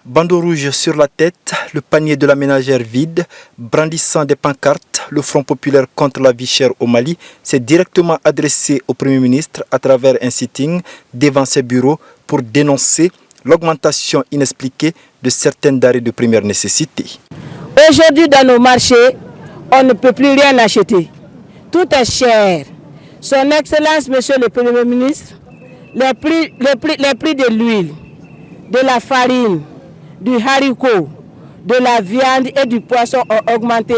Bandeau rouge sur la tête, le panier de la ménagère vide, brandissant des pancartes, le Front populaire contre la vie chère au Mali s'est directement adressé au Premier ministre à travers un sitting devant ses bureaux pour dénoncer l'augmentation inexpliquée de certaines denrées de première nécessité. Aujourd'hui, dans nos marchés, on ne peut plus rien acheter. Tout est cher. Son Excellence, Monsieur le Premier ministre, les prix de l'huile, de la farine, du haricot, de la viande et du poisson ont augmenté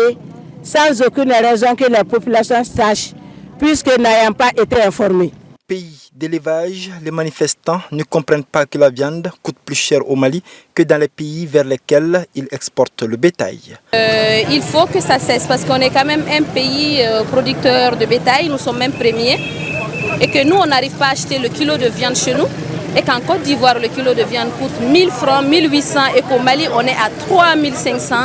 sans aucune raison que la population sache, puisque n'ayant pas été informés. Pays d'élevage, les manifestants ne comprennent pas que la viande coûte plus cher au Mali que dans les pays vers lesquels ils exportent le bétail. Il faut que ça cesse parce qu'on est quand même un pays producteur de bétail, nous sommes même premiers, et que nous on n'arrive pas à acheter le kilo de viande chez nous, et qu'en Côte d'Ivoire le kilo de viande coûte 1000 francs, 1800, et qu'au Mali on est à 3500,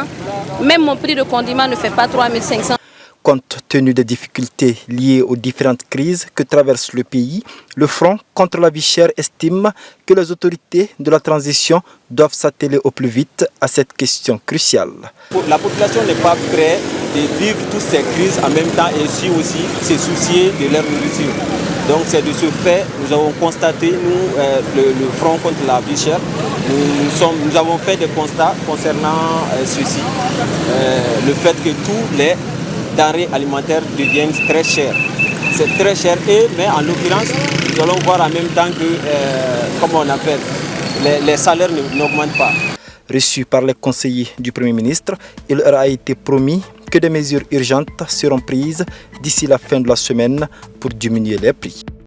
même mon prix de condiment ne fait pas 3500. Compte tenu des difficultés liées aux différentes crises que traverse le pays, le Front contre la vie chère estime que les autorités de la transition doivent s'atteler au plus vite à cette question cruciale. La population n'est pas prête de vivre toutes ces crises en même temps et aussi se soucier de leur nourriture. Donc c'est de ce fait nous avons constaté, le Front contre la vie chère, nous avons fait des constats concernant ceci. Le fait que tous les denrées alimentaires deviennent très chères. C'est très cher, mais en l'occurrence, nous allons voir en même temps que, comment on appelle, les salaires n'augmentent pas. Reçu par les conseillers du Premier ministre, il leur a été promis que des mesures urgentes seront prises d'ici la fin de la semaine pour diminuer les prix.